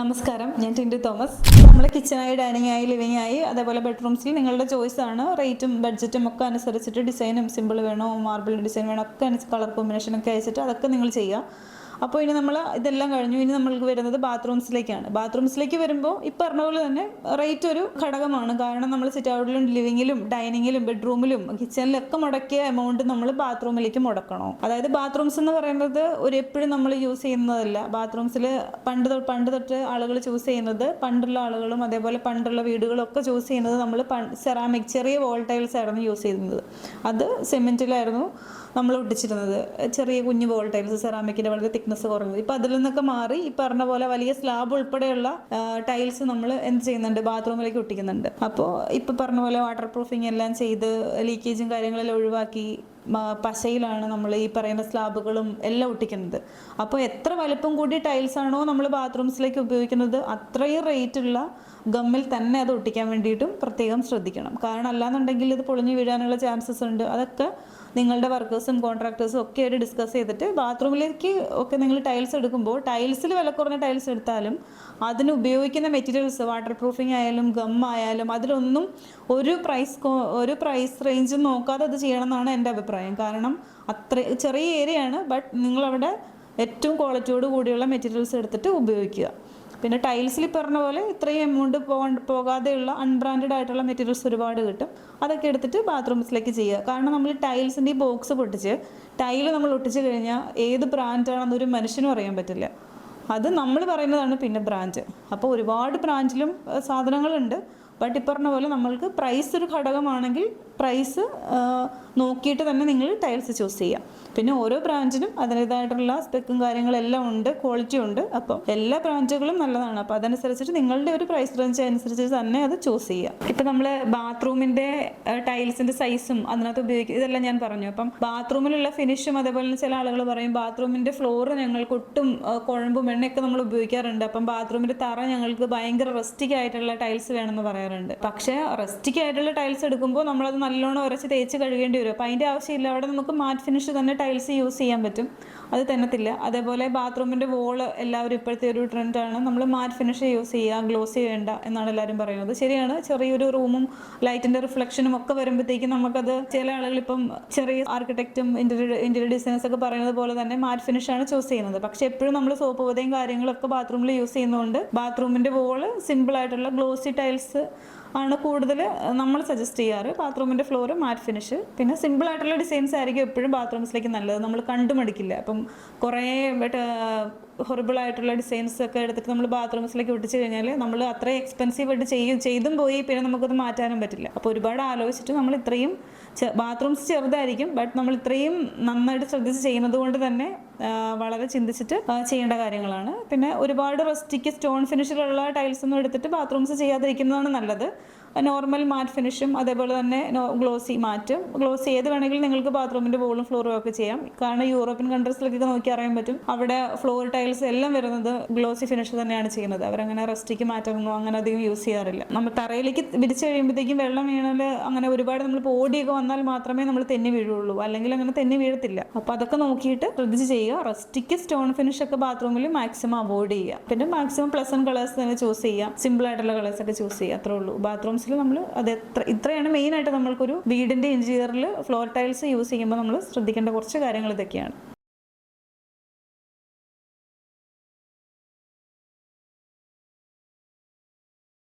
നമസ്കാരം, ഞാൻ ടിൻഡു തോമസ്. നമ്മൾ കിച്ചണായി, ഡൈനിങ്ങായി, ലിവിങ്ങായി, അതേപോലെ ബെഡ്റൂംസിൽ നിങ്ങളുടെ ചോയ്സാണ്. റേറ്റും ബഡ്ജറ്റും ഒക്കെ അനുസരിച്ചിട്ട് ഡിസൈനും സിമ്പിൾ വേണോ, മാർബിൾ ഡിസൈൻ വേണോ ഒക്കെ കളർ കോമ്പിനേഷനൊക്കെ അയച്ചിട്ട് അതൊക്കെ നിങ്ങൾ ചെയ്യുക. അപ്പോൾ ഇനി നമ്മൾ ഇതെല്ലാം കഴിഞ്ഞു. ഇനി നമ്മൾക്ക് വരുന്നത് ബാത്റൂംസിലേക്കാണ്. ബാത്റൂംസിലേക്ക് വരുമ്പോൾ ഈ പറഞ്ഞ പോലെ തന്നെ റേറ്റ് ഒരു ഘടകമാണ്. കാരണം നമ്മൾ സിറ്റ് ഔട്ടിലും ലിവിങ്ങിലും ഡൈനിങ്ങിലും ബെഡ്റൂമിലും കിച്ചണിലൊക്കെ മുടക്കിയ എമൗണ്ട് നമ്മൾ ബാത്റൂമിലേക്ക് മുടക്കണോ? അതായത് ബാത്റൂംസ് എന്ന് പറയുന്നത് ഒരു എപ്പോഴും നമ്മൾ യൂസ് ചെയ്യുന്നതല്ല. ബാത്റൂംസിൽ പണ്ട് തൊട്ട് ആളുകൾ ചൂസ് ചെയ്യുന്നത്, പണ്ടുള്ള ആളുകളും അതേപോലെ പണ്ടുള്ള വീടുകളും ഒക്കെ ചൂസ് ചെയ്യുന്നത് നമ്മൾ സെറാമിക് ചെറിയ വോൾട്ടൈൽസ് ആയിരുന്നു യൂസ് ചെയ്യുന്നത്. അത് സിമെൻറ്റിലായിരുന്നു നമ്മൾ ഒട്ടിച്ചിരുന്നത്. ചെറിയ കുഞ്ഞു വോൾട്ടൈൽസ്, സെറാമിക്കിൻ്റെ വളരെ തിക്നെസ് കുറഞ്ഞത്. ഇപ്പം അതിൽ നിന്നൊക്കെ മാറി ഈ പറഞ്ഞ പോലെ വലിയ സ്ലാബ് ഉൾപ്പെടെയുള്ള ടൈൽസ് നമ്മൾ എന്ത് ചെയ്യുന്നുണ്ട്, ബാത്റൂമിലേക്ക് ഒട്ടിക്കുന്നുണ്ട്. അപ്പോൾ ഇപ്പം പറഞ്ഞ പോലെ വാട്ടർ പ്രൂഫിങ് എല്ലാം ചെയ്ത് ലീക്കേജും കാര്യങ്ങളെല്ലാം ഒഴിവാക്കി പശയിലാണ് നമ്മൾ ഈ പറയുന്ന സ്ലാബുകളും എല്ലാം ഒട്ടിക്കുന്നത്. അപ്പോൾ എത്ര വലുപ്പം കൂടി ടൈൽസ് ആണോ നമ്മൾ ബാത്റൂംസിലേക്ക് ഉപയോഗിക്കുന്നത്, അത്രയും റേറ്റുള്ള ഗമ്മിൽ തന്നെ അത് ഒട്ടിക്കാൻ വേണ്ടിയിട്ടും പ്രത്യേകം ശ്രദ്ധിക്കണം. കാരണം അല്ലാന്നുണ്ടെങ്കിൽ ഇത് പൊളിഞ്ഞു വീഴാനുള്ള ചാൻസസ് ഉണ്ട്. അതൊക്കെ നിങ്ങളുടെ വർക്കേഴ്സും കോൺട്രാക്ടേഴ്സും ഒക്കെ ആയിട്ട് ഡിസ്കസ് ചെയ്തിട്ട് ബാത്റൂമിലേക്ക് ഒക്കെ നിങ്ങൾ ടൈൽസ് എടുക്കുമ്പോൾ ടൈൽസിൽ വില കുറഞ്ഞ ടൈൽസ് എടുത്താലും അതിന് ഉപയോഗിക്കുന്ന മെറ്റീരിയൽസ് വാട്ടർ പ്രൂഫിങ് ആയാലും ഗം ആയാലും അതിലൊന്നും ഒരു പ്രൈസ് റേഞ്ചും നോക്കാതെ അത് ചെയ്യണം എന്നാണ് എൻ്റെ അഭിപ്രായം. കാരണം അത്ര ചെറിയ ഏരിയയാണ്, ബട്ട് നിങ്ങളവിടെ ഏറ്റവും ക്വാളിറ്റിയോട് കൂടിയുള്ള മെറ്റീരിയൽസ് എടുത്തിട്ട് ഉപയോഗിക്കുക. പിന്നെ ടൈൽസിൽ പറഞ്ഞ പോലെ ഇത്രയും എമൗണ്ട് പോകാതെയുള്ള അൺബ്രാൻഡഡ് ആയിട്ടുള്ള മെറ്റീരിയൽസ് ഒരുപാട് കിട്ടും. അതൊക്കെ എടുത്തിട്ട് ബാത്റൂംസിലേക്ക് ചെയ്യുക. കാരണം നമ്മൾ ടൈൽസിൻ്റെ ഈ ബോക്സ് പൊട്ടിച്ച് ടൈല് നമ്മൾ ഒട്ടിച്ച് കഴിഞ്ഞാൽ ഏത് ബ്രാൻഡാണെന്നൊരു മനുഷ്യനും അറിയാൻ പറ്റില്ല. അത് നമ്മൾ പറയുന്നതാണ് പിന്നെ ബ്രാൻഡ്. അപ്പോൾ ഒരുപാട് ബ്രാൻഡിലും സാധനങ്ങളുണ്ട്. ബട്ട് ഈ പറഞ്ഞ പോലെ നമ്മൾക്ക് പ്രൈസ് ഒരു ഘടകമാണെങ്കിൽ പ്രൈസ് നോക്കിയിട്ട് തന്നെ നിങ്ങൾ ടൈൽസ് ചൂസ് ചെയ്യാം. പിന്നെ ഓരോ ബ്രാൻഡിനും അതിൻ്റേതായിട്ടുള്ള സ്പെക്കും കാര്യങ്ങളെല്ലാം ഉണ്ട്, ക്വാളിറ്റി ഉണ്ട്. അപ്പം എല്ലാ ബ്രാൻഡുകളും നല്ലതാണ്. അപ്പോൾ അതനുസരിച്ചിട്ട് നിങ്ങളുടെ ഒരു പ്രൈസ് റേഞ്ച് അനുസരിച്ചിട്ട് തന്നെ അത് ചൂസ് ചെയ്യുക. ഇപ്പം നമ്മൾ ബാത്റൂമിൻ്റെ ടൈൽസിൻ്റെ സൈസും അതിനകത്ത് ഉപയോഗിക്കുക, ഇതെല്ലാം ഞാൻ പറഞ്ഞു. അപ്പം ബാത്റൂമിലുള്ള ഫിനിഷും അതേപോലെ ചില ആളുകൾ പറയും ബാത്റൂമിൻ്റെ ഫ്ലോറ് ഞങ്ങൾക്ക് ഒട്ടും കുഴമ്പും എണ്ണയൊക്കെ നമ്മൾ ഉപയോഗിക്കാറുണ്ട്. അപ്പം ബാത്റൂമിൻ്റെ തറ ഞങ്ങൾക്ക് ഭയങ്കര റസ്റ്റിക് ആയിട്ടുള്ള ടൈൽസ് വേണമെന്ന് പറയാറുണ്ട്. പക്ഷേ റസ്റ്റിക് ആയിട്ടുള്ള ടൈൽസ് എടുക്കുമ്പോൾ നമ്മളത് നല്ലോണം ഉരച്ച് തേച്ച് കഴുകേണ്ടി വരും. അപ്പം അതിൻ്റെ ആവശ്യമില്ല. അവിടെ നമുക്ക് മാറ്റ് ഫിനിഷ് തന്നെ ടൈൽസ് യൂസ് ചെയ്യാൻ പറ്റും, അത് തന്നത്തില്ല. അതേപോലെ ബാത്റൂമിൻ്റെ വോള് എല്ലാവരും ഇപ്പോഴത്തെ ഒരു ട്രെൻഡാണ്, നമ്മൾ മാറ്റ് ഫിനിഷ് യൂസ് ചെയ്യുക, ഗ്ലോസി വേണ്ട എന്നാണ് എല്ലാവരും പറയുന്നത്. ശരിയാണ്, ചെറിയൊരു റൂമും ലൈറ്റിൻ്റെ റിഫ്ലക്ഷനും ഒക്കെ വരുമ്പോഴത്തേക്കും നമുക്കത് ചില ആളുകൾ ഇപ്പം ചെറിയ ആർക്കിടെക്റ്റും ഇൻറ്റീരിയർ ഡിസൈനേഴ്സ് ഒക്കെ പറയുന്നത് പോലെ തന്നെ മാറ്റ് ഫിനിഷാണ് ചൂസ് ചെയ്യുന്നത്. പക്ഷേ എപ്പോഴും നമ്മൾ സോപ്പ് പതയും കാര്യങ്ങളൊക്കെ ബാത്റൂമിൽ യൂസ് ചെയ്യുന്നതുകൊണ്ട് ബാത്റൂമിൻ്റെ വോള് സിമ്പിളായിട്ടുള്ള ഗ്ലോസി ടൈൽസ് ആണ് കൂടുതൽ നമ്മൾ സജസ്റ്റ് ചെയ്യാറ്. ബാത്റൂമിൻ്റെ ഫ്ലോറ് മാറ്റ് ഫിനിഷ്, പിന്നെ സിമ്പിളായിട്ടുള്ള ഡിസൈൻസ് ആയിരിക്കും എപ്പോഴും ബാത്റൂംസിലേക്ക് നല്ലത്. നമ്മൾ കണ്ടുമടിക്കില്ല. അപ്പം കുറേ ഹൊറിബിളായിട്ടുള്ള ഡിസൈൻസ് ഒക്കെ എടുത്തിട്ട് നമ്മൾ ബാത്റൂംസിലേക്ക് ഒട്ടിച്ച് കഴിഞ്ഞാൽ നമ്മൾ അത്രയും എക്സ്പെൻസീവായിട്ട് ചെയ്തും പോയി പിന്നെ നമുക്കത് മാറ്റാനും പറ്റില്ല. അപ്പോൾ ഒരുപാട് ആലോചിച്ചിട്ട് നമ്മൾ ഇത്രയും ബാത്റൂംസ് ചെറുതായിരിക്കും, ബട്ട് നമ്മൾ ഇത്രയും നന്നായിട്ട് ശ്രദ്ധിച്ച് ചെയ്യുന്നത് കൊണ്ട് തന്നെ വളരെ ചിന്തിച്ചിട്ട് ചെയ്യേണ്ട കാര്യങ്ങളാണ്. പിന്നെ ഒരുപാട് റസ്റ്റിക്ക് സ്റ്റോൺ ഫിനിഷിലുള്ള ടൈൽസ് ഒന്നും എടുത്തിട്ട് ബാത്റൂംസ് ചെയ്യാതിരിക്കുന്നതാണ് നല്ലത്. നോർമൽ മാറ്റ് ഫിനിഷും അതേപോലെ തന്നെ ഗ്ലോസി ഏത് വേണമെങ്കിലും നിങ്ങൾക്ക് ബാത്റൂമിൻ്റെ വോളും ഫ്ലോറും ഒക്കെ ചെയ്യാം. കാരണം യൂറോപ്യൻ കൺട്രീസിലൊക്കെ നോക്കി അറിയാൻ പറ്റും, അവിടെ ഫ്ലോർ ടൈൽസ് എല്ലാം വരുന്നത് ഗ്ലോസി ഫിനിഷ് തന്നെയാണ് ചെയ്യുന്നത്. അവരങ്ങനെ റസ്റ്റിക്ക് മാറ്റമൊന്നും അങ്ങനെ അധികം യൂസ് ചെയ്യാറില്ല. നമ്മൾ തറയിലേക്ക് വിരിച്ച് കഴിയുമ്പോഴത്തേക്കും വെള്ളം വീണാൽ അങ്ങനെ ഒരുപാട് നമ്മൾ ഓടിയൊക്കെ വന്നാൽ മാത്രമേ നമ്മൾ തെന്നി വീഴുള്ളൂ, അല്ലെങ്കിൽ അങ്ങനെ തെന്നി വീഴത്തില്ല. അപ്പോൾ അതൊക്കെ നോക്കിയിട്ട് ശ്രദ്ധിച്ച് ചെയ്യുക. റസ്റ്റിക്ക് സ്റ്റോൺ ഫിനിഷ് ഒക്കെ ബാത്റൂമിൽ മാക്സിമം അവോയ്ഡ് ചെയ്യുക. പിന്നെ മാക്സിമം പ്ലസന്റ് കളേഴ്സ് തന്നെ ചൂസ് ചെയ്യുക, സിമ്പിൾ ആയിട്ടുള്ള കളേഴ്സ് ഒക്കെ ചൂസ് ചെയ്യുക. അത്രേ ഉള്ളൂ. ബാത്റൂംസിൽ നമ്മൾ ഇത്രയാണ് മെയിൻ ആയിട്ട് നമ്മൾക്കൊരു വീടിന്റെ ഇന്റീരിയറിൽ ഫ്ലോർ ടൈൽസ് യൂസ് ചെയ്യുമ്പോൾ നമ്മൾ ശ്രദ്ധിക്കേണ്ട കുറച്ച് കാര്യങ്ങൾ ഇതൊക്കെയാണ്.